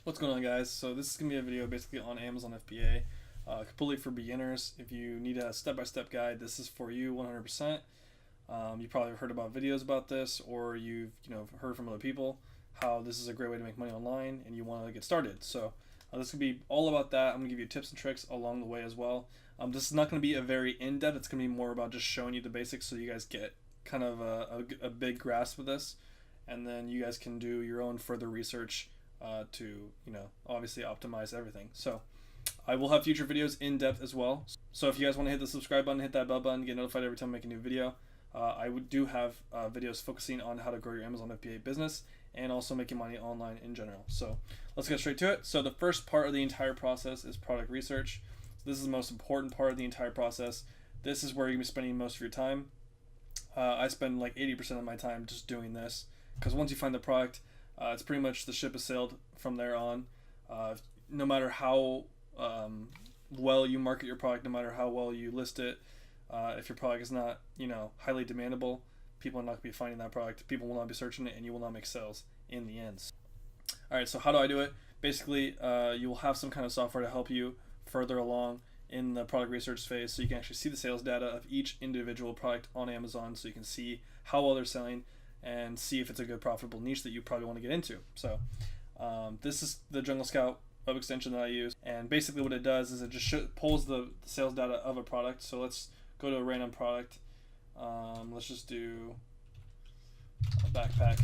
What's going on, guys? So this is going to be a video basically on Amazon FBA, completely for beginners. If you need a step-by-step guide, this is for you 100%. You probably heard about videos about this, or you've heard from other people how this is a great way to make money online and you want to get started. So this could be all about that. I'm going to give you tips and tricks along the way as well. This is not going to be a very in-depth. It's going to be more about just showing you the basics so you guys get kind of a big grasp of this, and then you guys can do your own further research to obviously optimize everything. So I will have future videos in depth as well. So if you guys want to hit the subscribe button, hit that bell button, get notified every time I make a new video. I do have videos focusing on how to grow your Amazon FBA business and also making money online in general. So let's get straight to it. So the first part of the entire process is product research. So this is the most important part of the entire process. This is where you're going to be spending most of your time. I spend like 80% of my time just doing this, because once you find the product, it's pretty much the ship has sailed from there on. No matter how well you market your product, no matter how well you list it, if your product is not highly demandable, people are not going to be finding that product. People will not be searching it, and you will not make sales in the end. All right, so how do I do it? Basically, you will have some kind of software to help you further along in the product research phase, so you can actually see the sales data of each individual product on Amazon, so you can see how well they're selling and see if it's a good profitable niche that you probably want to get into. So this is the Jungle Scout web extension that I use, and basically what it does is it just pulls the sales data of a product. So let's go to a random product. Let's just do a backpack,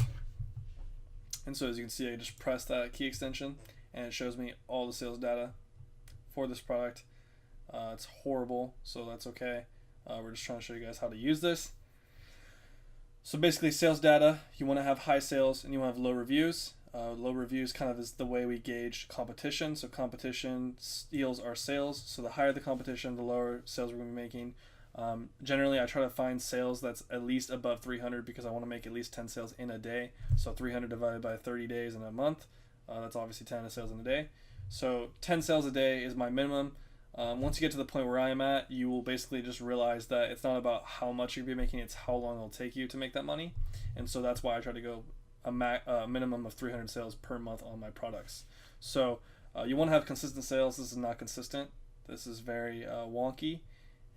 and so as you can see, I just press that key extension and it shows me all the sales data for this product. It's horrible, so that's okay. We're just trying to show you guys how to use this. So basically, sales data, you want to have high sales and you want to have low reviews. Low reviews kind of is the way we gauge competition. So competition steals our sales. So the higher the competition, the lower sales we're going to be making. Generally, I try to find sales that's at least above 300, because I want to make at least 10 sales in a day. So 300 divided by 30 days in a month, that's obviously 10 sales in a day. So 10 sales a day is my minimum. Once you get to the point where I am at, you will basically just realize that it's not about how much you'll be making, it's how long it'll take you to make that money. And so that's why I try to go a minimum of 300 sales per month on my products. So you want to have consistent sales. This is not consistent. This is very wonky,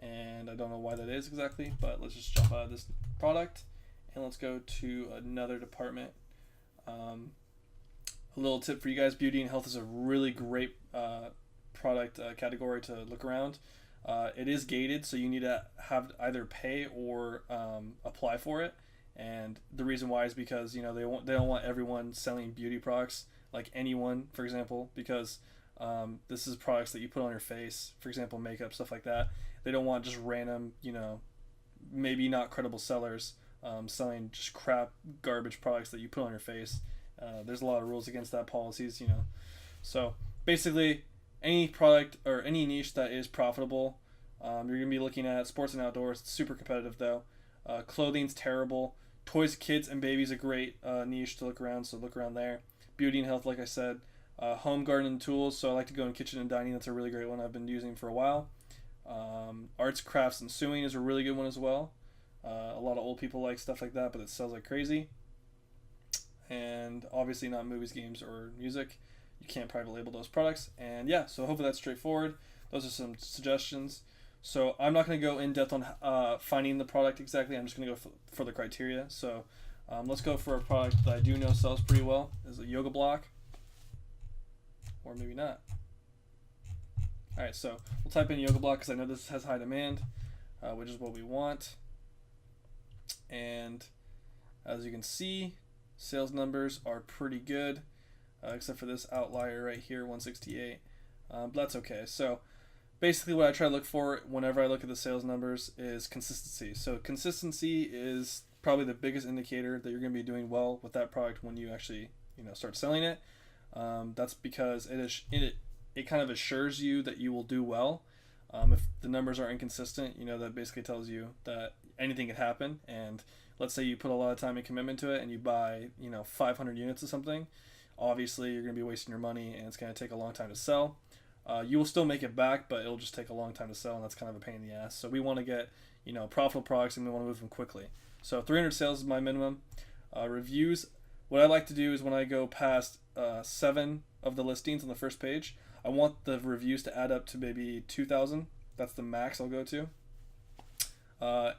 and I don't know why that is exactly, but let's just jump out of this product and let's go to another department. A little tip for you guys: beauty and health is a really great product category to look around. It is gated, so you need to have either pay or apply for it. And the reason why is because they don't want everyone selling beauty products, like anyone, for example, because this is products that you put on your face, for example, makeup, stuff like that. They don't want just random, maybe not credible sellers selling just crap, garbage products that you put on your face. There's a lot of rules against that, policies, So basically, any product or any niche that is profitable, you're going to be looking at. Sports and outdoors, it's super competitive though. Clothing's terrible. Toys, kids, and babies, a great niche to look around, so look around there. Beauty and health, like I said. Home, garden, and tools, so I like to go in kitchen and dining. That's a really great one I've been using for a while. Arts, crafts, and sewing is a really good one as well. A lot of old people like stuff like that, but it sells like crazy. And obviously not movies, games, or music. You can't private label those products. And yeah, so hopefully that's straightforward. Those are some suggestions. So I'm not going to go in depth on finding the product exactly. I'm just going to go for the criteria. So let's go for a product that I do know sells pretty well. Is a yoga block, or maybe not. All right, so we'll type in yoga block because I know this has high demand, which is what we want. And as you can see, sales numbers are pretty good, except for this outlier right here, 168. But that's okay. So basically what I try to look for whenever I look at the sales numbers is consistency. So consistency is probably the biggest indicator that you're going to be doing well with that product when you actually start selling it. That's because it kind of assures you that you will do well. If the numbers are inconsistent, that basically tells you that anything could happen. And let's say you put a lot of time and commitment to it and you buy 500 units of something. Obviously you're going to be wasting your money and it's going to take a long time to sell. You will still make it back, but it'll just take a long time to sell, and that's kind of a pain in the ass. So we want to get profitable products, and we want to move them quickly. So 300 sales is my minimum. Reviews, what I like to do is when I go past 7 of the listings on the first page. I want the reviews to add up to maybe 2,000. That's the max I'll go to.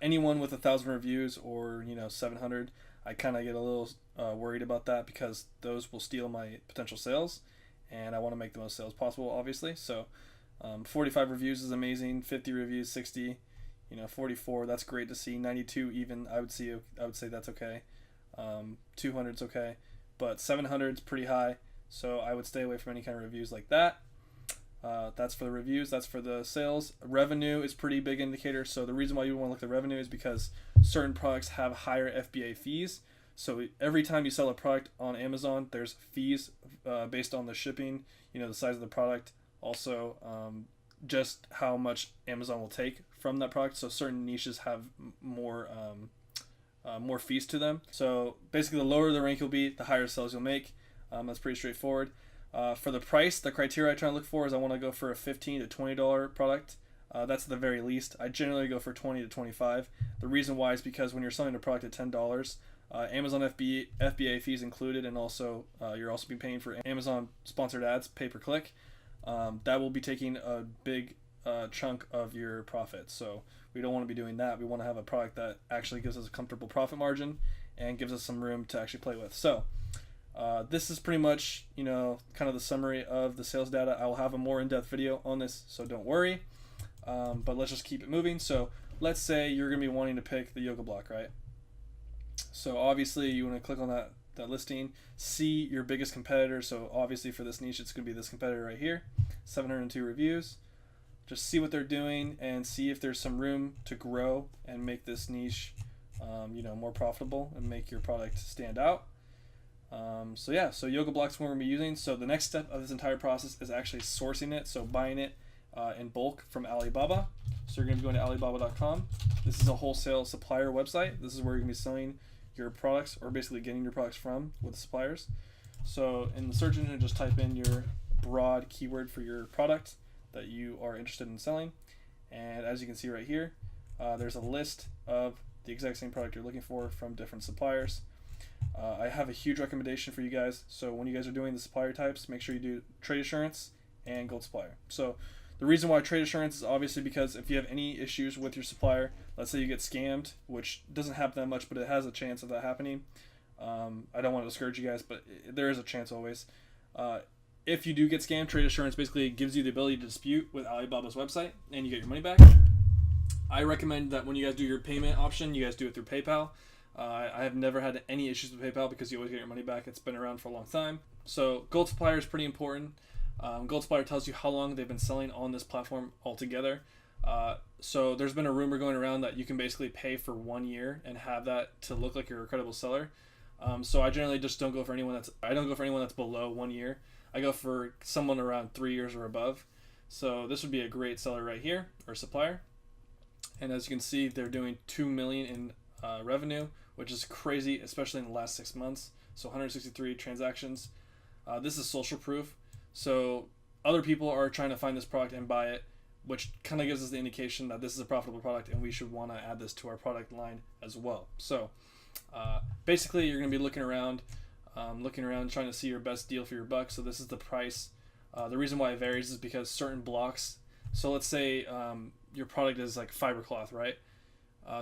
Anyone with 1,000 reviews or 700, I kind of get a little worried about that because those will steal my potential sales, and I want to make the most sales possible, obviously. So 45 reviews is amazing. 50 reviews, 60, 44. That's great to see. 92 even. I would say that's okay. 200 is okay, but 700 is pretty high. So I would stay away from any kind of reviews like that. That's for the reviews. That's for the sales. Revenue is pretty big indicator. So the reason why you want to look at the revenue is because certain products have higher FBA fees. So every time you sell a product on Amazon, there's fees based on the shipping, the size of the product, also just how much Amazon will take from that product. So certain niches have more fees to them. So basically, the lower the rank you'll be, the higher sales you'll make. That's pretty straightforward. For the price, the criteria I try to look for is I want to go for a $15 to $20 product. That's the very least. I generally go for $20 to $25. The reason why is because when you're selling a product at $10, Amazon FBA fees included, and also you're also be paying for Amazon sponsored ads, pay per click. That will be taking a big chunk of your profit. So we don't want to be doing that. We want to have a product that actually gives us a comfortable profit margin and gives us some room to actually play with. So this is pretty much, kind of the summary of the sales data. I will have a more in-depth video on this, so don't worry. But let's just keep it moving. So let's say you're going to be wanting to pick the yoga block, right? So obviously you want to click on that listing, see your biggest competitor. So obviously for this niche, it's going to be this competitor right here, 702 reviews. Just see what they're doing and see if there's some room to grow and make this niche, more profitable and make your product stand out. So yoga blocks we're going to be using. So the next step of this entire process is actually sourcing it. So buying it in bulk from Alibaba. So you're going to be going to alibaba.com. This is a wholesale supplier website. This is where you're going to be selling your products, or basically getting your products from with the suppliers. So in the search engine, just type in your broad keyword for your product that you are interested in selling. And as you can see right here, there's a list of the exact same product you're looking for from different suppliers. I have a huge recommendation for you guys. So when you guys are doing the supplier types, make sure you do trade assurance and gold supplier. So the reason why trade assurance is obviously because if you have any issues with your supplier, let's say you get scammed, which doesn't happen that much, but it has a chance of that happening. I don't want to discourage you guys, but there is a chance always. If you do get scammed, trade assurance basically gives you the ability to dispute with Alibaba's website and you get your money back. I recommend that when you guys do your payment option, you guys do it through PayPal. I have never had any issues with PayPal because you always get your money back. It's been around for a long time. So gold supplier is pretty important. Gold supplier tells you how long they've been selling on this platform altogether. So there's been a rumor going around that you can basically pay for 1 year and have that to look like you're a credible seller. So I generally just don't go for anyone that's below 1 year. I go for someone around 3 years or above. So this would be a great seller right here, or supplier. And as you can see, they're doing $2 million in revenue, which is crazy, especially in the last 6 months. So 163 transactions. This is social proof. So other people are trying to find this product and buy it, which kind of gives us the indication that this is a profitable product and we should want to add this to our product line as well. So basically you're going to be looking around trying to see your best deal for your buck. So this is the price. The reason why it varies is because certain blocks, so let's say your product is like fiber cloth, right?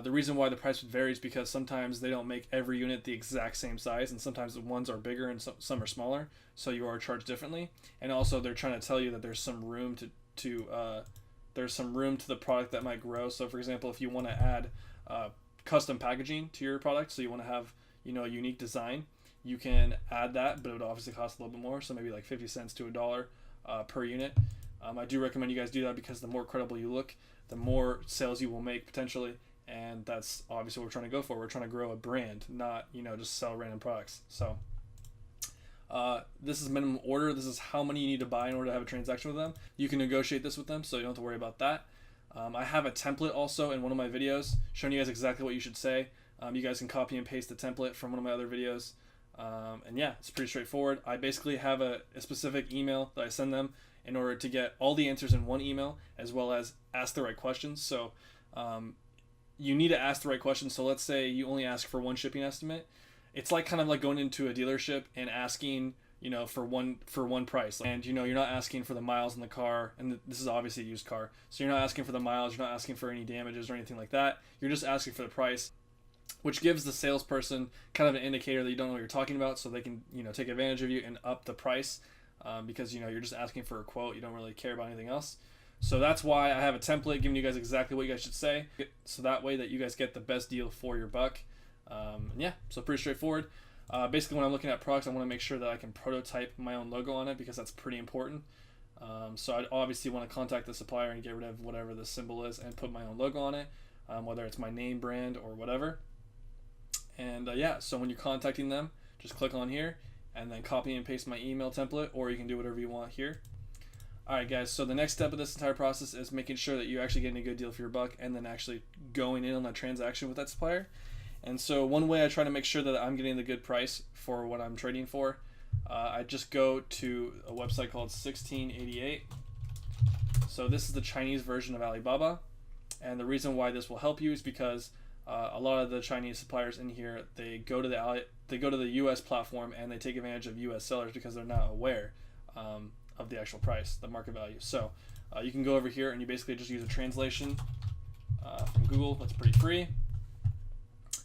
The reason why the price would vary is because sometimes they don't make every unit the exact same size, and sometimes the ones are bigger and some are smaller, so you are charged differently. And also they're trying to tell you that there's some room to the product that might grow. So for example, if you want to add custom packaging to your product, so you want to have a unique design, you can add that, but it would obviously cost a little bit more, so maybe like 50 cents to $1 per unit. I do recommend you guys do that because the more credible you look, the more sales you will make potentially. And that's obviously what we're trying to go for. We're trying to grow a brand, not just sell random products. So this is minimum order. This is how many you need to buy in order to have a transaction with them. You can negotiate this with them, so you don't have to worry about that. I have a template also in one of my videos showing you guys exactly what you should say. You guys can copy and paste the template from one of my other videos. And yeah, it's pretty straightforward. I basically have a specific email that I send them in order to get all the answers in one email, as well as ask the right questions. So you need to ask the right questions. So let's say you only ask for one shipping estimate. It's like kind of like going into a dealership and asking, for one price. And you're not asking for the miles in the car, and this is obviously a used car, so you're not asking for the miles, you're not asking for any damages or anything like that. You're just asking for the price, which gives the salesperson kind of an indicator that you don't know what you're talking about, so they can take advantage of you and up the price, because you're just asking for a quote. You don't really care about anything else. So that's why I have a template giving you guys exactly what you guys should say, so that way that you guys get the best deal for your buck. Yeah, so pretty straightforward. Basically, when I'm looking at products, I want to make sure that I can prototype my own logo on it, because that's pretty important. So I'd obviously want to contact the supplier and get rid of whatever the symbol is and put my own logo on it, whether it's my name brand or whatever. And yeah, so when you're contacting them, just click on here and then copy and paste my email template, or you can do whatever you want here. Alright guys, so the next step of this entire process is making sure that you're actually getting a good deal for your buck, and then actually going in on that transaction with that supplier. And so one way I try to make sure that I'm getting the good price for what I'm trading for, I just go to a website called 1688. So this is the Chinese version of Alibaba, and the reason why this will help you is because a lot of the Chinese suppliers in here, they go to the U.S. platform and they take advantage of U.S. sellers because they're not aware of the actual price, the market value. So you can go over here and you basically just use a translation from Google. That's pretty free.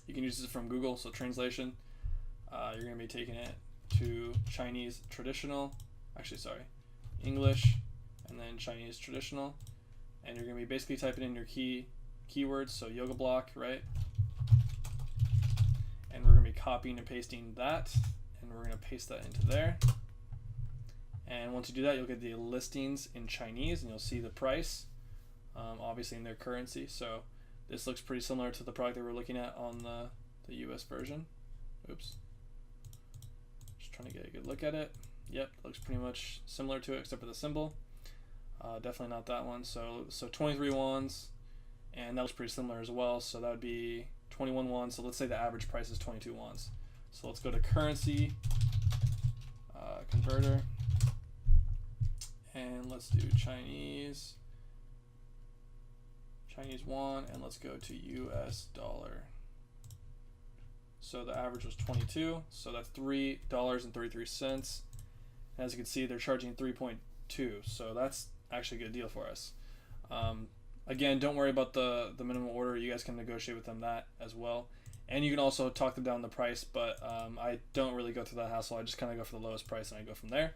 You can use this from Google, so translation. You're going to be taking it to Chinese traditional, English, and then Chinese traditional, and you're going to be basically typing in your keywords, so yoga block, right? And we're going to be copying and pasting that, and we're going to paste that into there. And once you do that, you'll get the listings in Chinese, and you'll see the price, obviously in their currency. So this looks pretty similar to the product that we're looking at on the US version. Oops. Just trying to get a good look at it. Yep, looks pretty much similar to it except for the symbol. Definitely not that one. So 23 wands, and that looks pretty similar as well. So that would be 21 wands. So let's say the average price is 22 wands. So let's go to currency converter, and let's do Chinese won, and let's go to US dollar. So the average was 22, so that's $3.33. As you can see, they're charging 3.2, so that's actually a good deal for us. Again, don't worry about the minimum order. You guys can negotiate with them that as well, and you can also talk them down the price, but I don't really go through that hassle. I just kind of go for the lowest price and I go from there.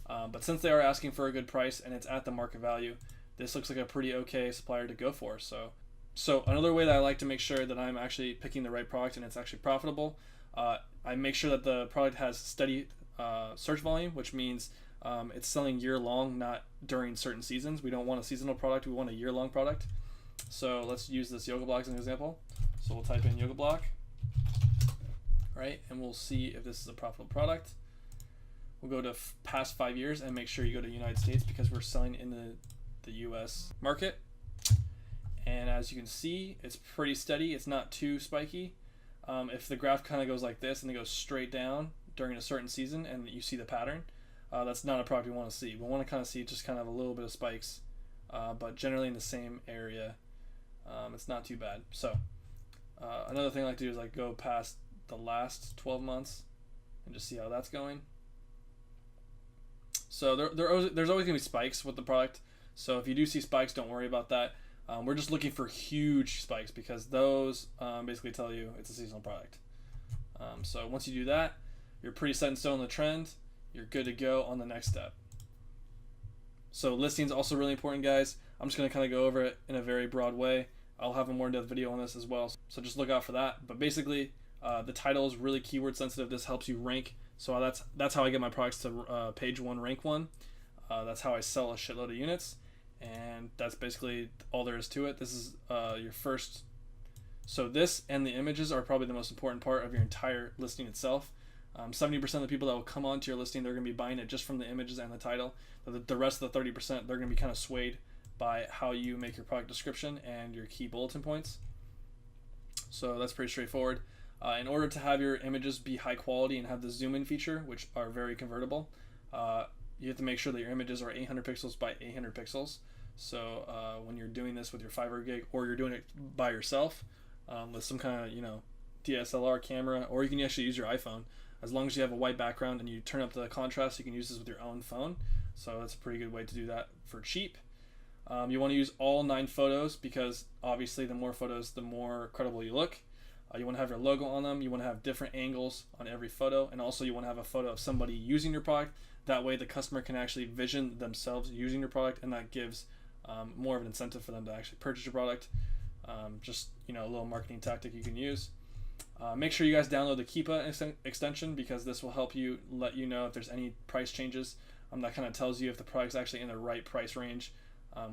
But since they are asking for a good price and it's at the market value, this looks like a pretty okay supplier to go for. So another way that I like to make sure that I'm actually picking the right product and it's actually profitable, I make sure that the product has steady search volume, which means it's selling year long, not during certain seasons. We don't want a seasonal product, we want a year long product. So let's use this yoga block as an example. So we'll type in yoga block, right? And we'll see if this is a profitable product. We'll go to past 5 years and make sure you go to United States because we're selling in the US market. And as you can see, it's pretty steady. It's not too spiky. If the graph kind of goes like this and it goes straight down during a certain season and you see the pattern, that's not a product we want to see. We want to kind of see just kind of a little bit of spikes, but generally in the same area. It's not too bad. So another thing I like to do is like go past the last 12 months and just see how that's going. So there's always going to be spikes with the product. So if you do see spikes, don't worry about that. We're just looking for huge spikes because those basically tell you it's a seasonal product. So once you do that, you're pretty set in stone on the trend. You're good to go on the next step. So listings also really important, guys. I'm just going to kind of go over it in a very broad way. I'll have a more in-depth video on this as well, so just look out for that. But basically, the title is really keyword sensitive. This helps you rank. So that's how I get my products to page 1, rank 1. That's how I sell a shitload of units, and that's basically all there is to it. This is your first. So this and the images are probably the most important part of your entire listing itself. 70% of the people that will come onto your listing, they're going to be buying it just from the images and the title. The rest of the 30%, they're going to be kind of swayed by how you make your product description and your key bulletin points. So that's pretty straightforward. In order to have your images be high quality and have the zoom in feature, which are very convertible, you have to make sure that your images are 800 pixels by 800 pixels. So when you're doing this with your Fiverr gig, or you're doing it by yourself with some kind of DSLR camera, or you can actually use your iPhone. as long as you have a white background and you turn up the contrast, you can use this with your own phone. So that's a pretty good way to do that for cheap. You want to use all 9 photos because obviously the more photos, the more credible you look. You want to have your logo on them. You want to have different angles on every photo, and also you want to have a photo of somebody using your product. That way the customer can actually vision themselves using your product, and that gives more of an incentive for them to actually purchase your product. Just a little marketing tactic you can use. Make sure you guys download the Keepa extension because this will help you let you know if there's any price changes. That kind of tells you if the product's actually in the right price range,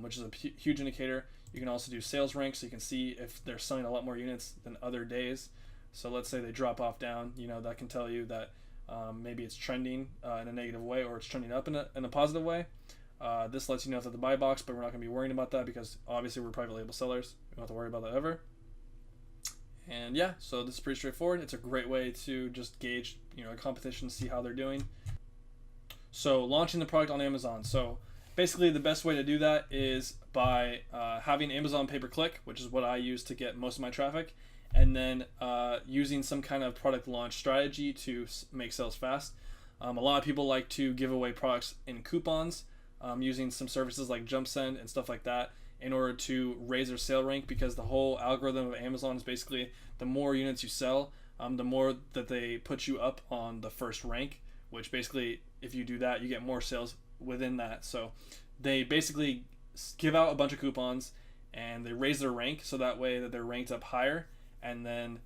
which is a huge indicator. You can also do sales rank, so you can see if they're selling a lot more units than other days. So let's say they drop off down, that can tell you that maybe it's trending in a negative way, or it's trending up in a positive way. This lets you know if it's the buy box, but we're not going to be worrying about that because obviously we're private label sellers. We don't have to worry about that ever. And yeah, so this is pretty straightforward. It's a great way to just gauge, a competition, see how they're doing. So launching the product on Amazon. So basically the best way to do that is by having Amazon pay-per-click, which is what I use to get most of my traffic, and then using some kind of product launch strategy to make sales fast. A lot of people like to give away products in coupons, using some services like JumpSend and stuff like that in order to raise their sale rank, because the whole algorithm of Amazon is basically the more units you sell, the more that they put you up on the first rank, which basically if you do that, you get more sales within that. So they basically give out a bunch of coupons and they raise their rank so that way that they're ranked up higher, and then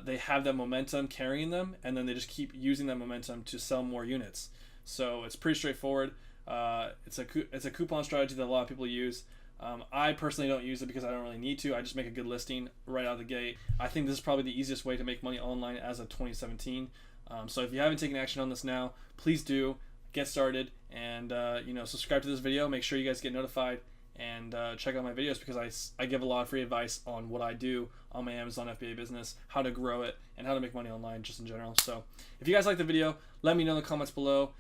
they have that momentum carrying them, and then they just keep using that momentum to sell more units. So it's pretty straightforward. It's a coupon strategy that a lot of people use. I personally don't use it because I don't really need to. I just make a good listing right out of the gate. I think this is probably the easiest way to make money online as of 2017. So if you haven't taken action on this now, please do get started and subscribe to this video. Make sure you guys get notified and check out my videos because I give a lot of free advice on what I do on my Amazon FBA business, how to grow it, and how to make money online just in general. So if you guys like the video, let me know in the comments below.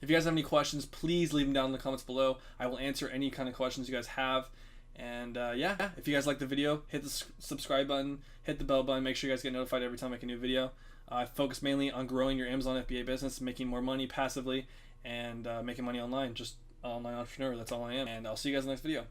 If you guys have any questions, please leave them down in the comments below. I will answer any kind of questions you guys have. And yeah, if you guys like the video, hit the subscribe button, hit the bell button, make sure you guys get notified every time I make a new video. I focus mainly on growing your Amazon FBA business, making more money passively, and making money online. Just an online entrepreneur, that's all I am. And I'll see you guys in the next video.